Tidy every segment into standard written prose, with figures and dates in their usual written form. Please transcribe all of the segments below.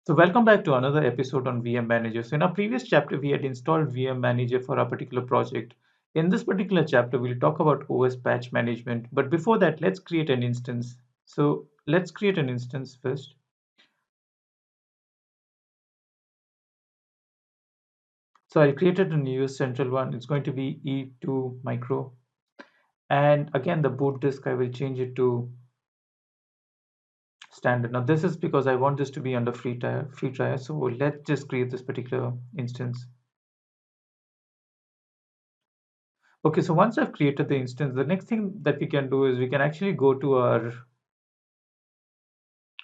So welcome back to another episode on VM Manager. So in our previous chapter, we had installed VM Manager for a particular project. In this particular chapter, we'll talk about OS patch management. But before that, let's create an instance. So let's create an instance first. So I created a new central one. It's going to be E2 micro. And again, the boot disk, I will change it to standard. Now this is because I want this to be under free trial. So let's just create this particular instance. Okay, so once I've created the instance, the next thing that we can do is we can actually go to our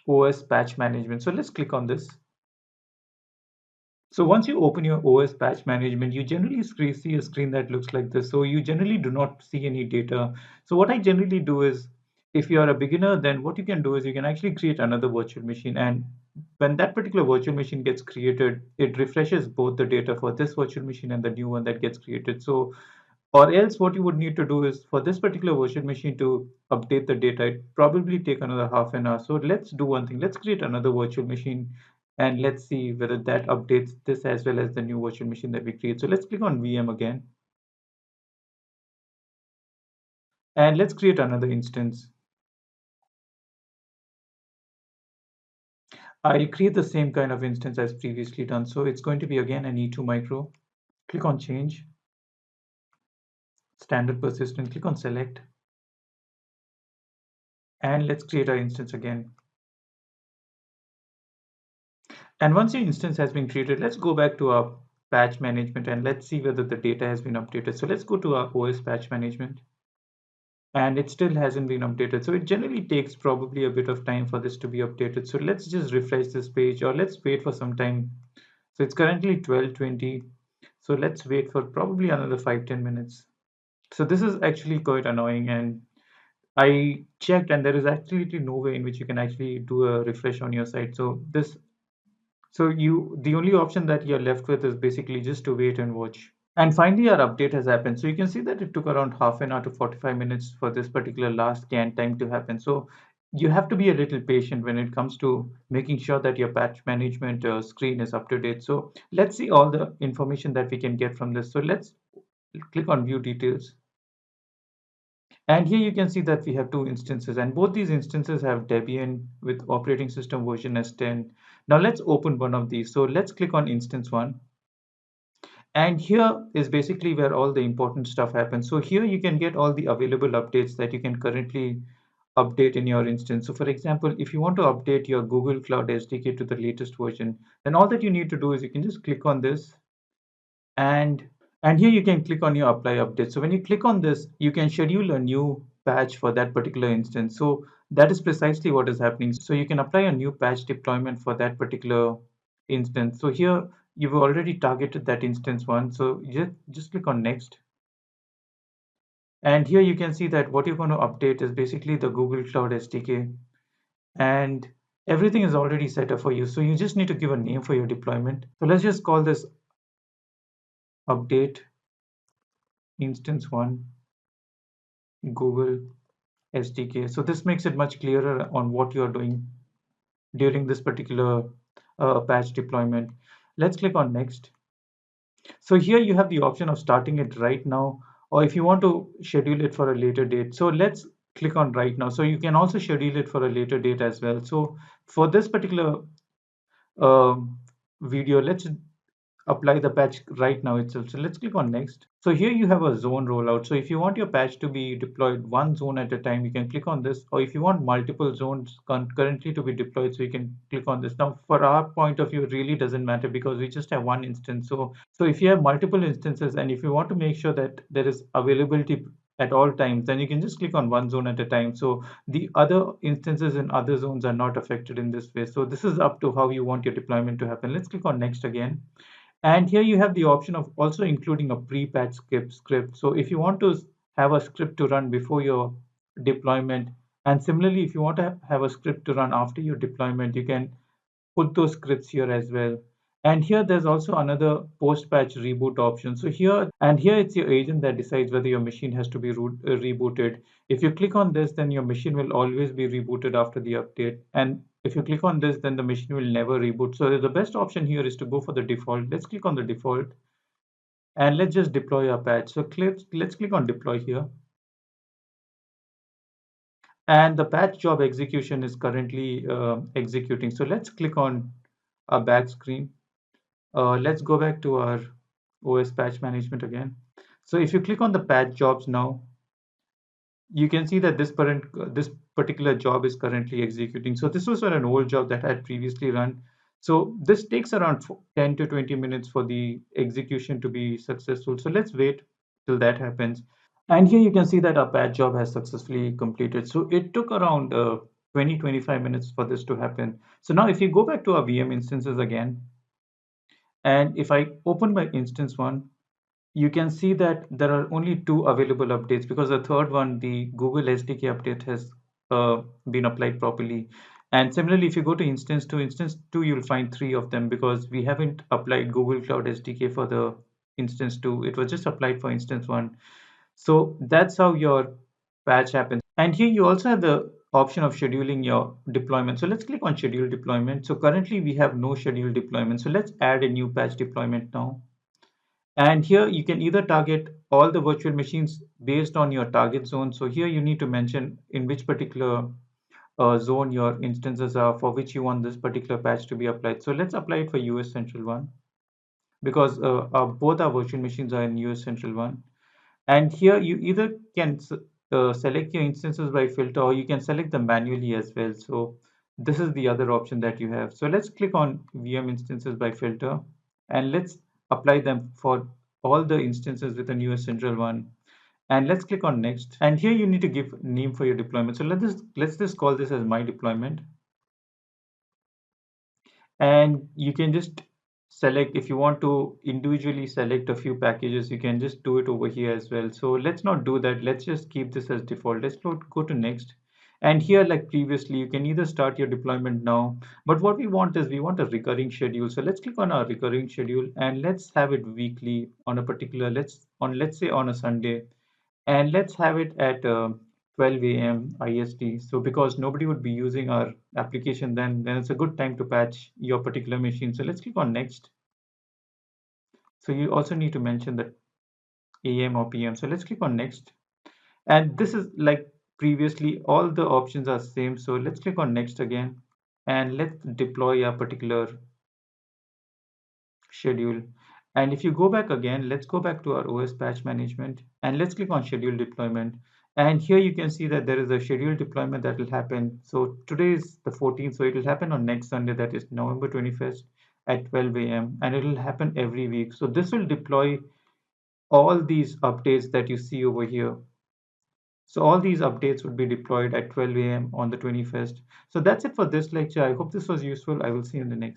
OS patch management. So let's click on this. So once you open your OS patch management, you generally see a screen that looks like this. So you generally do not see any data. So what I generally do is, if you are a beginner, then what you can do is you can actually create another virtual machine. And when that particular virtual machine gets created, it refreshes both the data for this virtual machine and the new one that gets created. So or else what you would need to do is for this particular virtual machine to update the data, it probably take another half an hour. So let's do one thing. Let's create another virtual machine and let's see whether that updates this as well as the new virtual machine that we create. So let's click on VM again and let's create another instance. I'll create the same kind of instance as previously done. So it's going to be again an E2 micro. Click on change, standard persistent, click on select, and let's create our instance again. And once your instance has been created, let's go back to our patch management and let's see whether the data has been updated. So let's go to our OS patch management and it still hasn't been updated. So it generally takes probably a bit of time for this to be updated. So let's just refresh this page or let's wait for some time. So it's currently 12:20. So let's wait for probably another 5-10 minutes. So this is actually quite annoying and I checked and there is absolutely no way in which you can actually do a refresh on your site. So the only option that you're left with is basically just to wait and watch. And finally, our update has happened. So you can see that it took around half an hour to 45 minutes for this particular last scan time to happen. So you have to be a little patient when it comes to making sure that your patch management screen is up to date. So let's see all the information that we can get from this. So let's click on view details. And here you can see that we have two instances and both these instances have Debian with operating system version as 10. Now let's open one of these. So let's click on instance one. And here is basically where all the important stuff happens. So here you can get all the available updates that you can currently update in your instance. So for example, if you want to update your Google Cloud SDK to the latest version, then all that you need to do is you can just click on this and and here you can click on your apply update. So when you click on this, you can schedule a new patch for that particular instance. So that is precisely what is happening. So you can apply a new patch deployment for that particular instance. So here you've already targeted that instance one. So just click on next. And here you can see that what you're going to update is basically the Google Cloud SDK and everything is already set up for you. So you just need to give a name for your deployment. So let's just call this update instance one Google SDK. So this makes it much clearer on what you are doing during this particular patch deployment. Let's click on next. So here you have the option of starting it right now, or if you want to schedule it for a later date. So let's click on right now. So you can also schedule it for a later date as well. So for this particular um video, let's apply the patch right now itself. So let's click on next. So here you have a zone rollout. So if you want your patch to be deployed one zone at a time, you can click on this, or if you want multiple zones concurrently to be deployed, so you can click on this. Now for our point of view, it really doesn't matter because we just have one instance. So if you have multiple instances and if you want to make sure that there is availability at all times, then you can just click on one zone at a time. So the other instances in other zones are not affected in this way. So this is up to how you want your deployment to happen. Let's click on next again. And here you have the option of also including a pre-patch script. So if you want to have a script to run before your deployment, and similarly, if you want to have a script to run after your deployment, you can put those scripts here as well. And here there's also another post-patch reboot option. So here it's your agent that decides whether your machine has to be rebooted. If you click on this, then your machine will always be rebooted after the update. And If you click on this, then the machine will never reboot. So the best option here is to go for the default. Let's click on the default and let's just deploy our patch. So let's click on deploy here. And the patch job execution is currently executing. So let's click on our back screen. Let's go back to our OS patch management again. So if you click on the patch jobs now, you can see that this particular job is currently executing. So this was an old job that I had previously run. So this takes around 10 to 20 minutes for the execution to be successful. So let's wait till that happens. And here you can see that our patch job has successfully completed. So it took around 20-25 minutes for this to happen. So now if you go back to our VM instances again, and if I open my instance one, you can see that there are only two available updates because the third one, the Google SDK update, has been applied properly. And similarly, if you go to instance 2, you'll find three of them because we haven't applied Google Cloud SDK for the instance 2. It was just applied for instance 1. So that's how your patch happens. And here you also have the option of scheduling your deployment. So let's click on schedule deployment. So currently we have no scheduled deployment. So let's add a new patch deployment now. And here you can either target all the virtual machines based on your target zone. So here you need to mention in which particular zone your instances are for which you want this particular patch to be applied. So let's apply it for US Central 1 because both our virtual machines are in US Central 1. And here you either can select your instances by filter or you can select them manually as well. So this is the other option that you have. So let's click on VM instances by filter and let's apply them for all the instances with an US Central 1. And let's click on next. And here you need to give name for your deployment. So let's just call this as my deployment. And you can just select if you want to individually select a few packages, you can just do it over here as well. So let's not do that. Let's just keep this as default. Let's go to next. And here, like previously, you can either start your deployment now, but what we want is we want a recurring schedule. So let's click on our recurring schedule and let's have it weekly on a particular, let's say on a Sunday, and let's have it at 12 a.m. IST. So because nobody would be using our application then it's a good time to patch your particular machine. So let's click on next. So you also need to mention that AM or PM. So let's click on next. And this is like previously, all the options are same. So let's click on next again and let's deploy a particular schedule. And if you go back again, let's go back to our OS patch management and let's click on schedule deployment. And here you can see that there is a scheduled deployment that will happen. So today is the 14th, so it will happen on next Sunday, that is November 21st at 12 a.m. and it will happen every week. So this will deploy all these updates that you see over here. So all these updates would be deployed at 12 a.m. on the 21st. So that's it for this lecture. I hope this was useful. I will see you in the next.